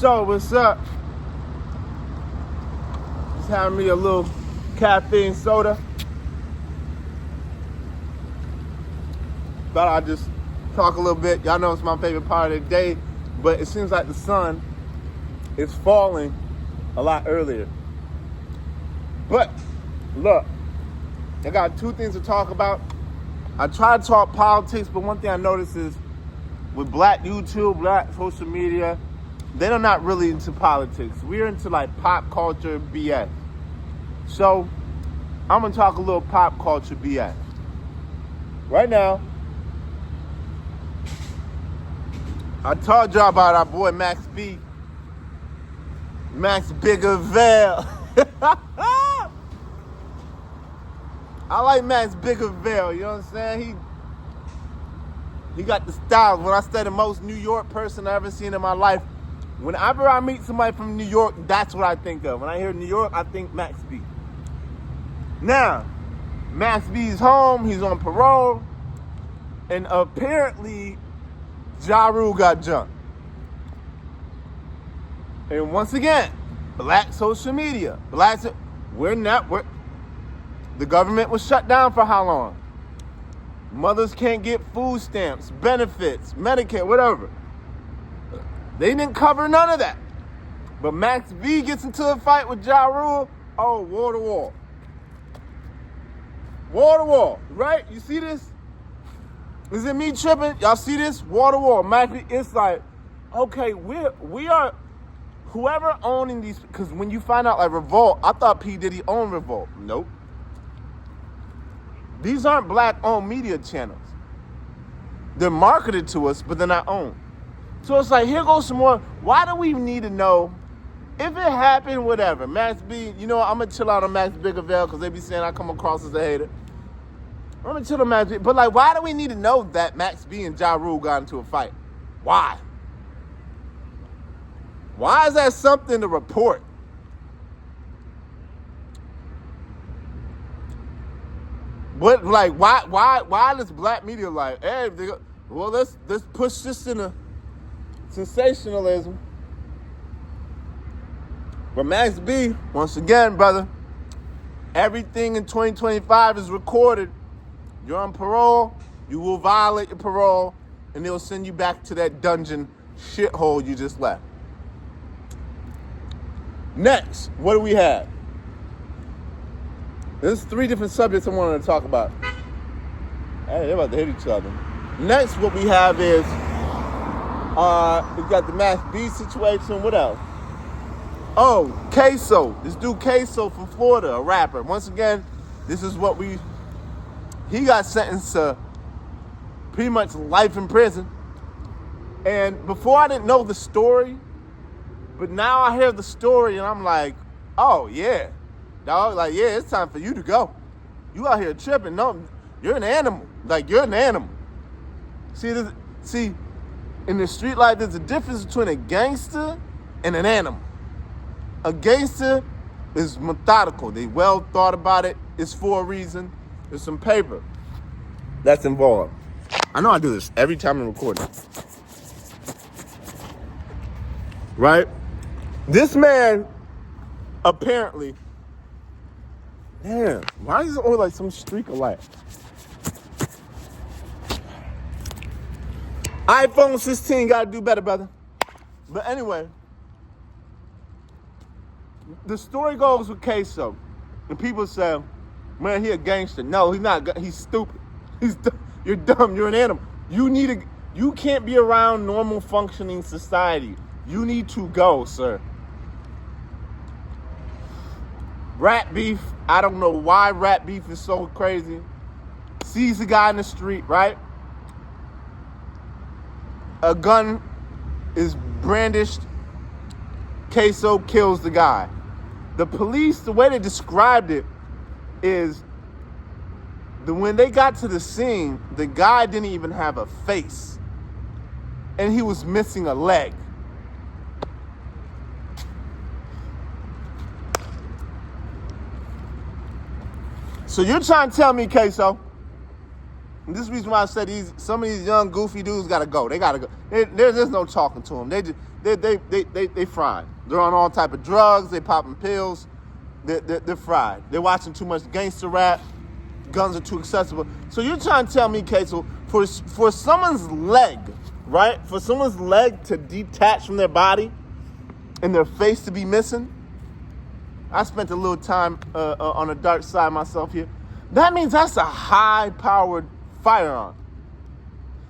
Ksoo, what's up? Just having me a little caffeine soda. Thought I'd just talk a little bit. Y'all know it's my favorite part of the day, but it seems like the sun is falling a lot earlier. But look, I got two things to talk about. I try to talk politics, but one thing I notice is with black YouTube, black social media, they're not really into politics. We're into like pop culture BS. So I'm gonna talk a little pop culture BS. Right now, I told y'all about our boy Max B. Max Biggervale. I like Max Biggervale, you know what I'm saying? He got the style. When I say the most New York person I ever seen in my life, whenever I meet somebody from New York, that's what I think of. When I hear New York, I think Max B. Now, Max B's home, he's on parole, and apparently Ja Rule got jumped. And once again, black social media, the government was shut down for how long? Mothers can't get food stamps, benefits, Medicare, whatever. They didn't cover none of that. But Max B gets into a fight with Ja Rule. Oh, wall to wall. Wall to wall, right? You see this? Is it me tripping? Y'all see this? Wall to wall. Max B, it's like, okay, we are, whoever owning these, because when you find out like Revolt, I thought P. Diddy owned Revolt. Nope. These aren't black-owned media channels. They're marketed to us, but they're not owned. So it's like, here goes some more. Why do we need to know if it happened, whatever? Max B, you know what? I'm going to chill out on Max Biggervale because they be saying I come across as a hater. I'm going to chill on Max B. But, like, why do we need to know that Max B and Ja Rule got into a fight? Why? Why is that something to report? What, like, why does black media like, hey, well, let's push this into sensationalism. But Max B, once again, brother, everything in 2025 is recorded. You're on parole, you will violate your parole, and they'll send you back to that dungeon shithole you just left. Next, what do we have? There's 3 different subjects I wanted to talk about. Hey, they're about to hit each other. Next, what we have is, we've got the Max B situation. What else? Oh, Ksoo. This dude Ksoo from Florida, a rapper. Once again, this is what he got sentenced to pretty much life in prison. And before I didn't know the story, but now I hear the story and I'm like, oh yeah. Dog, like, yeah, it's time for you to go. You out here tripping. No, you're an animal. Like, you're an animal. See, in the street life, there's a difference between a gangster and an animal. A gangster is methodical. They well thought about it. It's for a reason. There's some paper that's involved. I know I do this every time I'm recording. Right? This man, apparently, damn, why is it always like some streak of light? iPhone 16 gotta do better, brother. But anyway, the story goes with Ksoo. And people say, man, he a gangster. No, he's not. He's stupid. You're dumb. You're an animal. You can't be around normal functioning society. You need to go, sir. Rat beef, I don't know why rat beef is so crazy. Sees a guy in the street, right? A gun is brandished. Ksoo kills the guy. The police, the way they described it is when they got to the scene, the guy didn't even have a face. And he was missing a leg. So you're trying to tell me, Ksoo, And this is the reason why I said some of these young goofy dudes gotta go. They gotta go. There's no talking to them. They fried. They're on all type of drugs. They popping pills. They're fried. They're watching too much gangster rap. Guns are too accessible. So you're trying to tell me, Ksoo, for someone's leg, right? For someone's leg to detach from their body and their face to be missing. I spent a little time on the dark side myself here. That means that's a high-powered firearm.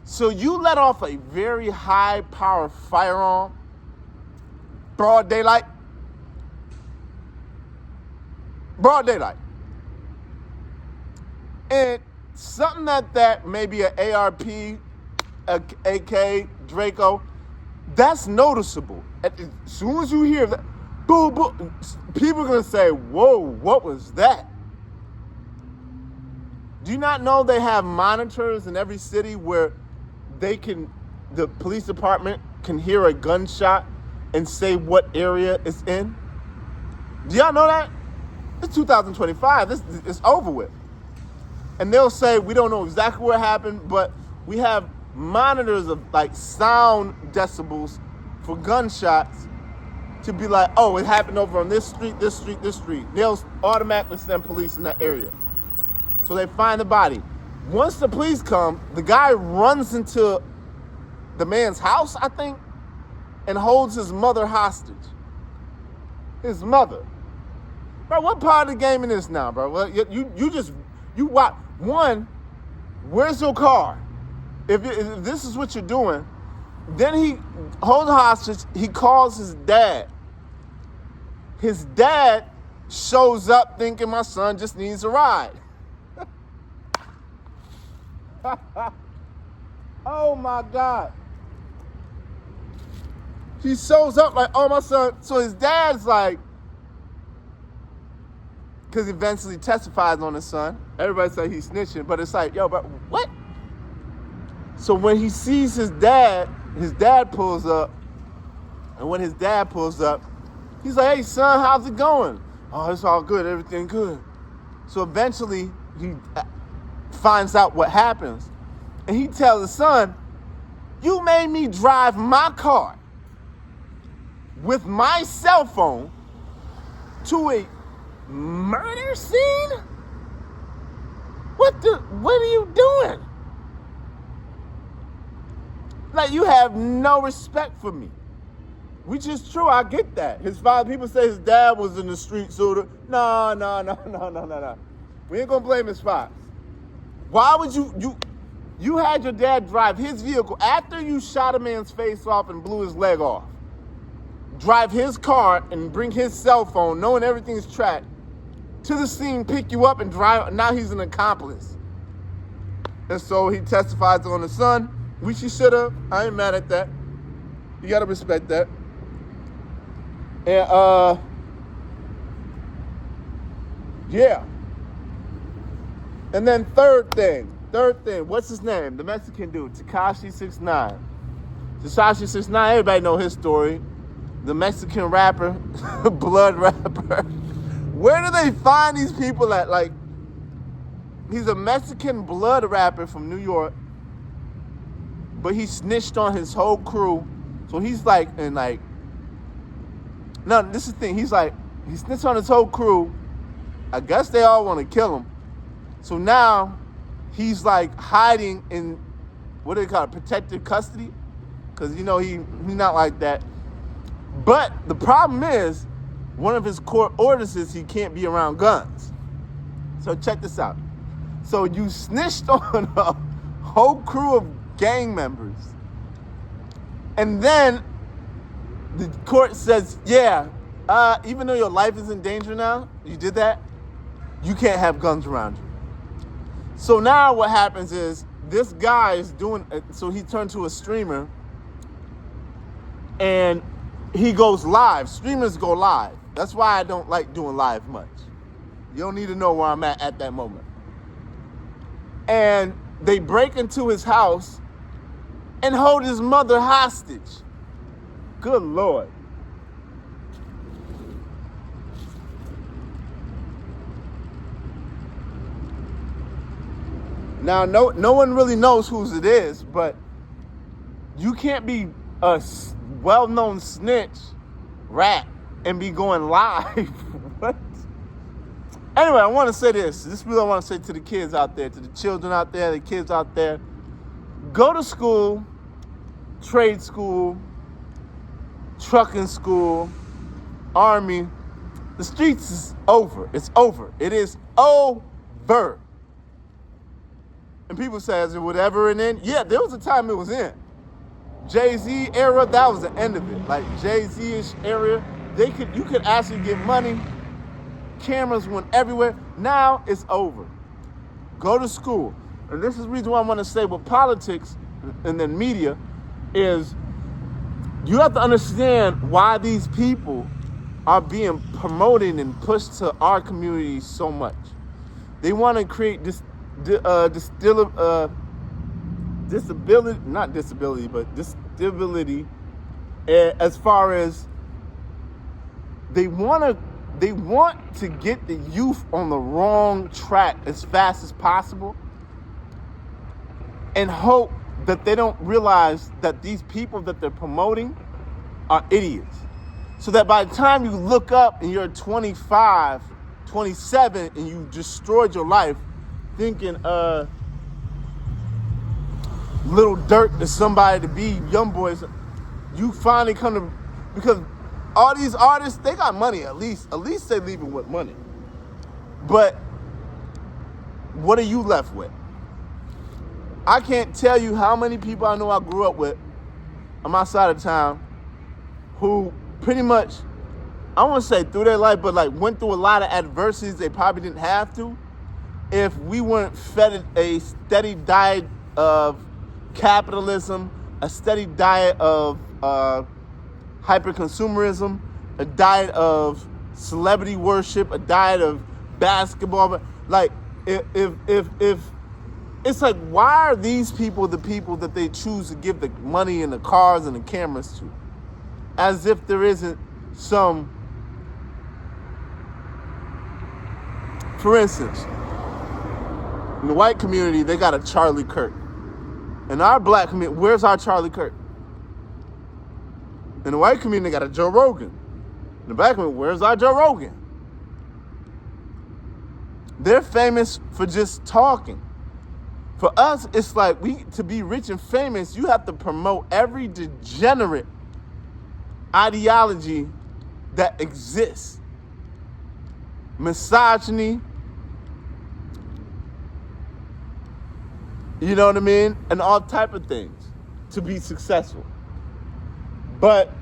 So you let off a very high-powered firearm, broad daylight. Broad daylight. And something that maybe an ARP, a AK, Draco, that's noticeable. As soon as you hear that, boom, boom, people are going to say, whoa, what was that? Do you not know they have monitors in every city where the police department can hear a gunshot and say what area it's in? Do y'all know that? It's 2025. It's over with. And they'll say, we don't know exactly what happened, but we have monitors of like sound decibels for gunshots to be like, oh, it happened over on this street, this street, this street. They'll automatically send police in that area. So they find the body. Once the police come, the guy runs into the man's house, I think, and holds his mother hostage. His mother. Bro, what part of the game in this now, bro? Well, you watch. One, where's your car? If this is what you're doing, then he holds a hostage. He calls his dad. His dad shows up thinking my son just needs a ride. Oh my God. He shows up like, oh, my son. So his dad's like, because he eventually testifies on his son. Everybody say he's snitching, but it's like, yo, bro, what? So when he sees his dad pulls up. And when his dad pulls up, he's like, hey, son, how's it going? Oh, it's all good. Everything good. So eventually he finds out what happens. And he tells his son, you made me drive my car with my cell phone to a murder scene? What are you doing? Like, you have no respect for me. Which is true, I get that. His father, people say his dad was in the street shooter. No. We ain't gonna blame his father. Why would you had your dad drive his vehicle after you shot a man's face off and blew his leg off. Drive his car and bring his cell phone, knowing everything's tracked, to the scene, pick you up and drive. Now he's an accomplice. And so he testifies on his son, which he should have. I ain't mad at that. You gotta respect that. And yeah. And then third thing, what's his name? The Mexican dude, Tekashi 6ix9ine. Tekashi 6ix9ine, everybody know his story. The Mexican rapper, blood rapper. Where do they find these people at? Like, he's a Mexican blood rapper from New York, but he snitched on his whole crew. So he's like, no, this is the thing. He snitched on his whole crew. I guess they all want to kill him. So now he's like hiding in, what do they call it, protective custody? Because, you know, he's not like that. But the problem is, one of his court orders is he can't be around guns. So check this out. So you snitched on a whole crew of gang members. And then the court says, yeah, even though your life is in danger now, you did that, you can't have guns around you. So now what happens is, this guy is doing, so he turned to a streamer, and he goes live. Streamers go live. That's why I don't like doing live much. You don't need to know where I'm at that moment. And they break into his house and hold his mother hostage. Good Lord. Now, no one really knows whose it is, but you can't be a well-known snitch rat and be going live. What? Anyway, I want to say this. This is what I want to say to the kids out there, to the children out there, the kids out there. Go to school, trade school, trucking school, army. The streets is over. It's over. It is over. And people say, is it whatever and then? Yeah, there was a time it was in. Jay-Z era, that was the end of it. Like Jay-Z-ish era, you could actually get money. Cameras went everywhere. Now it's over. Go to school. And this is the reason why I want to say with politics and then media is you have to understand why these people are being promoted and pushed to our community so much. They want to create disability, as far as they want to get the youth on the wrong track as fast as possible and hope that they don't realize that these people that they're promoting are idiots. So that by the time you look up and you're 25, 27, and you destroyed your life thinking Little Dirk is somebody to be, young boys, you finally come to, because all these artists, they got money at least they leaving with money. But what are you left with? I can't tell you how many people I know I grew up with on my side of town who pretty much, I won't say through their life, but like went through a lot of adversities they probably didn't have to if we weren't fed a steady diet of capitalism, a steady diet of hyper-consumerism, a diet of celebrity worship, a diet of basketball. Like, if it's like, why are these people the people that they choose to give the money and the cars and the cameras to? As if there isn't some, for instance, in the white community, they got a Charlie Kirk. In our black community, where's our Charlie Kirk? In the white community, they got a Joe Rogan. In the black community, where's our Joe Rogan? They're famous for just talking. For us, it's like to be rich and famous, you have to promote every degenerate ideology that exists. Misogyny, you know what I mean? And all type of things to be successful. But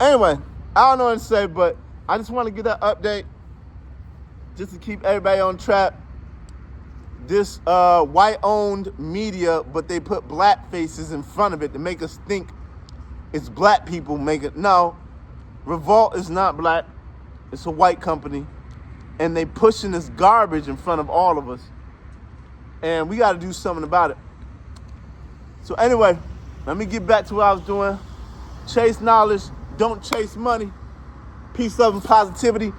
anyway, I don't know what to say, but I just want to get that update just to keep everybody on track. This white-owned media, but they put black faces in front of it to make us think it's black people make it. No, Revolt is not black. It's a white company. And they pushing this garbage in front of all of us. And we got to do something about it. So anyway, let me get back to what I was doing. Chase knowledge. Don't chase money. Peace, love, and positivity.